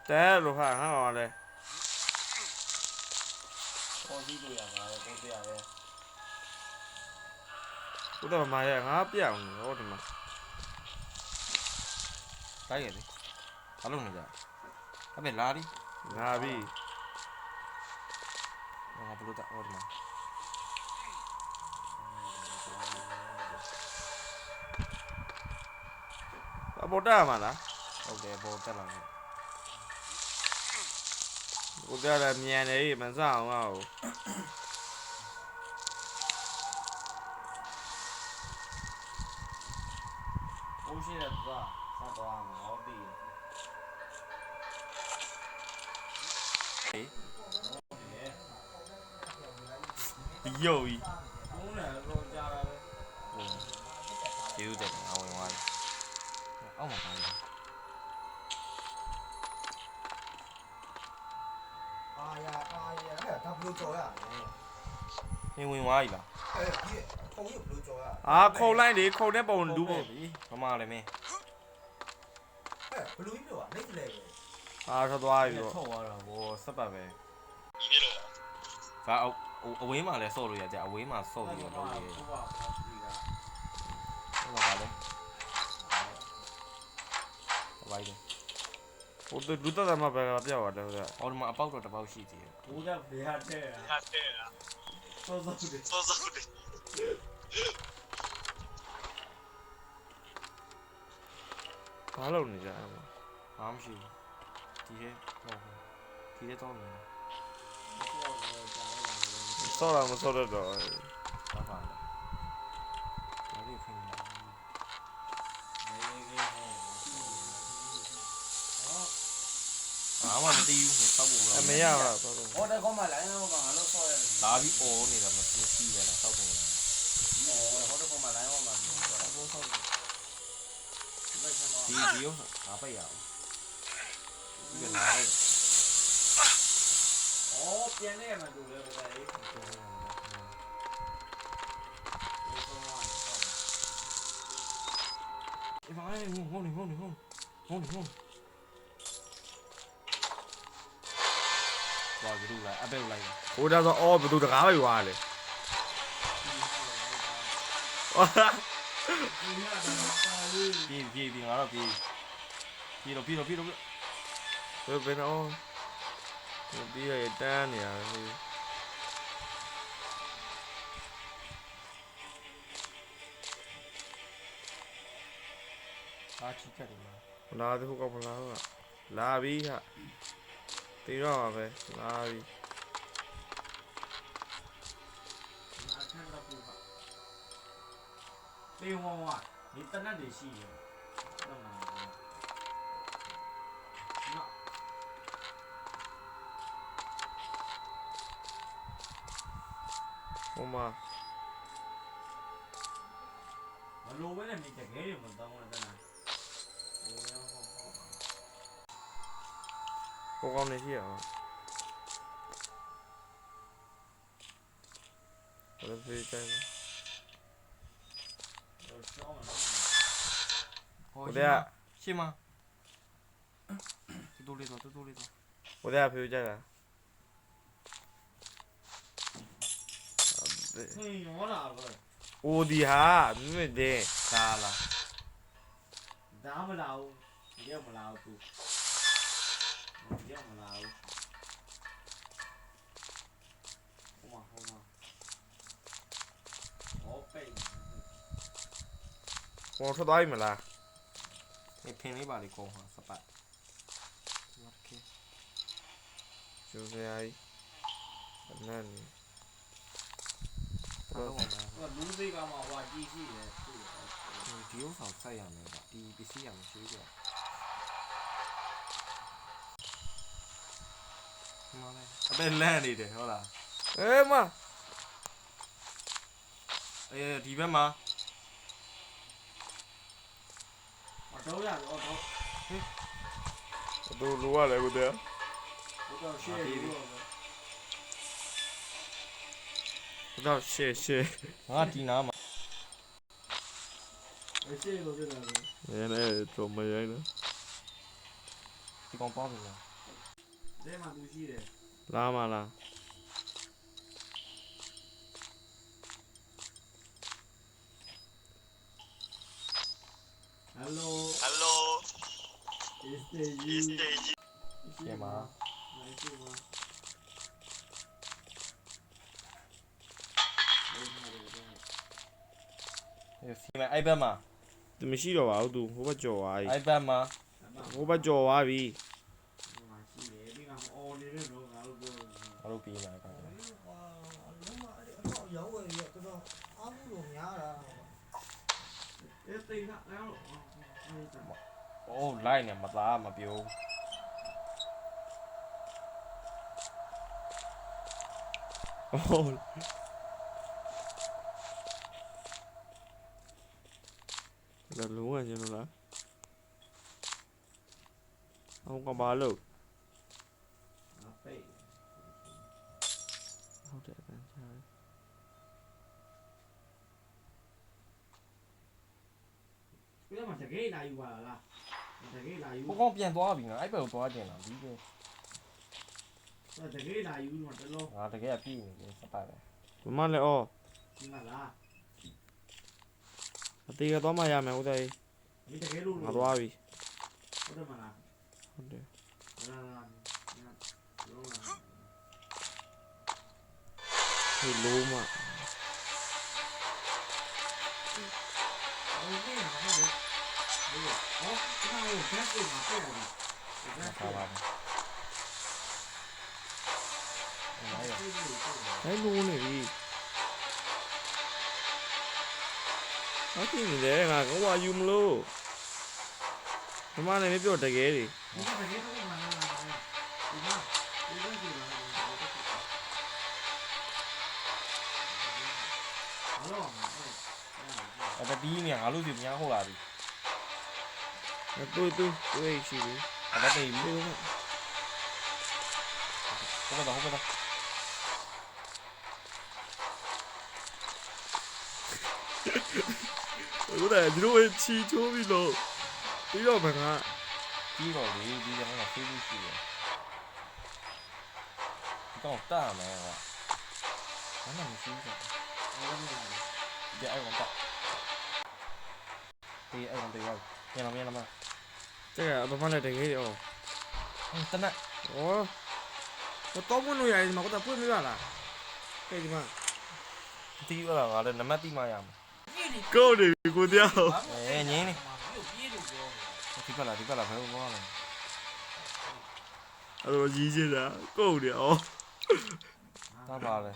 တဲလို့ဟာဟာပါလေပေါ်ကြည့်လို့ရပါတယ်ပုံပြရဲဘုဒ္ဓမာရဲ့ငါပြောင်းနေဟောဒီမှာတိုက်ရလေဘာလို့နေကြအမေလာဒီငါပြီငါဘလို့တာဟောဒီမှာအပေါ်တက်မှာလားဟုတ်တယ်ပေါ်တက်လာတယ်ဘုဒ္ဓရမြန်နေမစအောင်ငါ့ကိုဘိုးရှိတဲ့သူကဆက်သွားမှာဟောပြီယုတ်ကြီးဘုန်းနဲ့တော့ကြားတာပဲကျေးဇူးတင်ငါဝင်သွားတယ်အောက်မှာပါတယ်ဒါဘလို့ကြော်ရနေဝင်သွားပြီလားဒီခုံရဘလို့ကြော်ရခုံလိုက်လေခုံတဲ့ပုံဒူးပုံမမလည်းမင်းဘလို့ကြီးလို့နေလေထွက်သွားပြီပေါ့ထုတ်သွားတာဘောစက်ပတ်ပဲဘာအဝေးမှာလည်းဆော့လို့ရကြအဝေးမှာဆော့ပြီးတော့လုပ်ရဟုတ်ပါပါလေဘာလဲဟိုလူတက်တယ်မှာပဲပြောက်သွားတယ်ဟိုကအော်ဒီမှာအပေါက်တော့တစ်ပေါက်ရှိသေးတယ်ဘိုးကဘေးဟာတဲ့ဟာတဲ့စောစောတယ်ဘာလုပ်နေကြလဲဘာမှမရှိဘူးဒီထဲဟုတ်ဒီထဲတော့နေဆော့တာမဆော့တော့ဘာပါလဲဒါလေးဖိနေဘာမှမသိဘူးစောက်ပုံမလားအမေရပါတော့ဟောတဲ့ကောင်မလိုင်းတော့ကောင်လို့ဆော့ရတယ်လာပြီးအော်နေတာမသိဘူးပဲလားစောက်ပုံလားဟောတဲ့ကောင်မလိုင်းတော့မှာဆော့ဖို့ဆော့ဒီရောငါပိတ်ရအောင်ဒီကလာလိုက်အော်ပြန်နေမှာတူလေဗျာအေးဘာလဲငုံနေဘာကြည့်လိုက်အပဲလိုက်ဟိုဒါဆိုအော်ဘယ်သူတကားပဲရွာလေပြေငါတော့ပြေတော့ဘယ်တော့ဒီရတန်းနေရတယ်အားချစ်တယ်မှာလာတဲ့ဟိုကမလာတော့လာပြီဟာတေးတော့ပါပဲလာပြီတေးဝဝဒီတနတ်တွေရှိတယ်တော့မှာဟိုမှာမလိုပဲနဲ့မိတကယ်တွေမတောင်းဘူးတနတ်ဟိုကောင်းနေရှိရအောင်ဘယ်လိုပြေးကြလဲဟိုတဲ့ရှင်းမတူလေးတော့ဟိုတဲ့ပြေးကြတာဟင်းရောလာပဲအိုဒီဟာမြင့်တဲ့ဒါလားဒါမလာဘူးရက်မလာဘူးရက်မလာဘူးဟိုမှာဟောပိတ်ဟိုထွက်သွားပြီမလားဖင်လေးပါလေကောဟာစပတ်โอเคကျိုးစရာကြီးနန်းနေလူသေးကမှဟွာကြီးရှိတယ်ဒီဥစ္စာစိုက်ရမယ်ဗျဒီပစ္စည်းရမရှိဘူးဗျမလဲအပဲလန့်နေတယ်ဟုတ်လားမဒီဘက်မှာတော့ရတော့တို့လိုရတယ်ကိုတဲ့တော့ရှေ့ပြီးတော့ရှေ့ငါဒီနားမှာရှေ့လို့ပြနေတယ်နည်းတော့မရိုင်းနော်ဒီကောင်ပေါင်းပြီလား လက်မှာသူရှိတယ် လာမလား Hello Hello, is the you is the you? ရှင်းပါ 来是吗 စီမအဲ့ဘက်မှာ သူမရှိတော့ပါဘူးသူဟိုဘက်ကြော်သွားပြီ အဲ့ဘက်မှာ ဟိုဘက်ကြော်သွားပြီ ရှိတယ်ဒီကအော်နေတဲ့တော့ငါတို့ပြော ငါတို့ပြေးမှာကွာ ဟာအလုံးမအဲ့အတော့ရောက်ဝယ်ပြီးတော့အားမှုလို့များတာ အေးတိတ်ကအဲ့တော့ အိုးလိုက်နေမသားမပြော ဟုတ်လာလုံးဝညလို့လားအောင်ကဘာလို့ ငါပိတ် ဟုတ်တယ်အတန်းချား ပြမတကယ်လာယူပါလားတကယ်လာယူ ဘကောင်းပြန်သွားပြီငါအဲ့ဘက်ကိုသွားတင်တာဒီက တကယ်လာယူတော့တလုံး ငါတကယ်ပြေးနေတယ်စပိုက်ပဲ မမလည်းအော် ဒီမှာလား အသေးကသွားမှရမယ်ဦးသေး ဒီတကယ်လို့ ငါသွားပြီ ဟုတ်တယ်မလား ဟုတ်တယ် လာလာလုံးလာ ဟေးလုံးမ โอเคဟုတ်တယ်ဟောဒီမှာဘက်ကိုမှာပေါ့ဘက် ထားပါမယ်အဲ့ဒါ ကို ဟဲ့လုံးနေပြီဟုတ်ပြီလေငါကဝါယူမလို့မမလည်းမပြောတကယ်ကြီး ဒီကတကယ်တော့မှာလားဒီမှာဒီကဒီမှာဟော အဲ့ဒါဒီနေငါလို့ဒီညာဟုတ်လာပြီ တွေ့ရှိပြီ အဲ့ဒါတေးပြီ ဒီက ဟုတ်ပါတော့ဟုတ်ပါတော့ ဦးတယ်ဒီလိုချီချိုးပြီလို့ပြီးတော့မငါ ပြီးတော့လေဒီကနေ့ဖေးပြီးရှိတယ်တော့တာမယ်ကွာဘာမှမရှိဘူးဒီအဲ့ကောင်တာဒီအဲ့ကောင်တရားညမညမ 这个不放在这个里哦。 တနက် 哦，我到不了呀，嘛，我咋不没办啦？干什么？ တီးရတာငါလည်းနမတိမရမှာ 够的，姑娘。 အေးငင်းနေဒီပါလားဘယ်လိုပြောလဲ 他说一些人够的哦。 တာပါလေ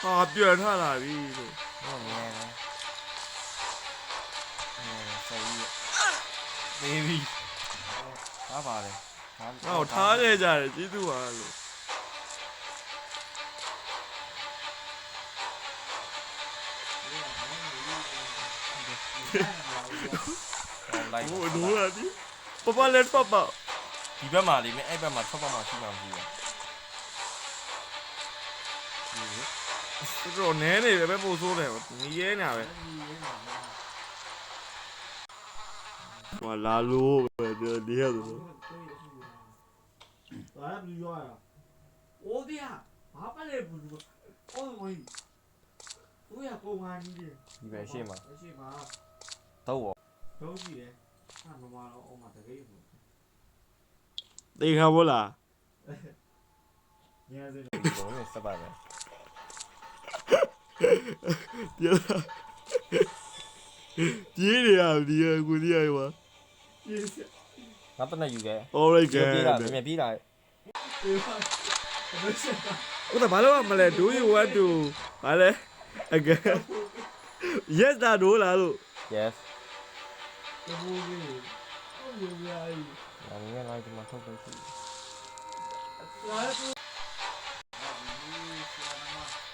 啊，别他那里了。 ဟိုမြဲတယ်ဆေးဘေဘီတာပါလေ 那我他这家的记住完了。 လိုက် 我弄了的。爸爸来爸爸。 ဒီဘက်မှာလေမင်းအဲ့ဘက်မှာထွက်ဘက်မှာရှိမှမရှိဘူး 这个奶奶别不说了，你爷俩呗。我拉路呗，这厉害着了。 ဘာလဲဘူးရောရအိုးတရားဘာပတ်လဲဘူးအိုးဝင်းတို့ရပုံမှန်ကြီးတယ် ဒီပဲရှေ့မှာ အရှိမှာ တော့ တော့ရှိတယ်ဟာမမတော့အော်မှာတကယ်ဘူး 对看不啦？ ညစင် ဒီလိုမျိုးစပါပဲ 别了。别的呀，别姑娘嘛。 ပြေးစ ငါတနက်ယူခဲ့ Alright, ပြေးတာ guys. မြင်ပြေးတာ ပြေးပါဘယ်ဆက်တာ 我咋把那么来do you want to？完了，again。Yes，那多了都。 yes ဘူးကြီးဟုတ်ပြီဗျာကြီး ငါငယ်လိုက်ဒီမှာထုတ်ပေးရှိ လာရဘူး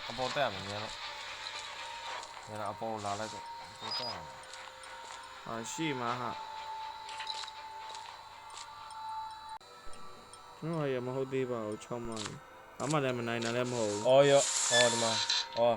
အပေါ်တက်မှာငယ်တော့ငယ်တော့အပေါ်လာလိုက်တော့အပေါ်တက် 啊，是嘛哈。那也没好地吧，我操嘛。俺们来没来，那来没好。 အော်ရောအော်ဒီမှာအော်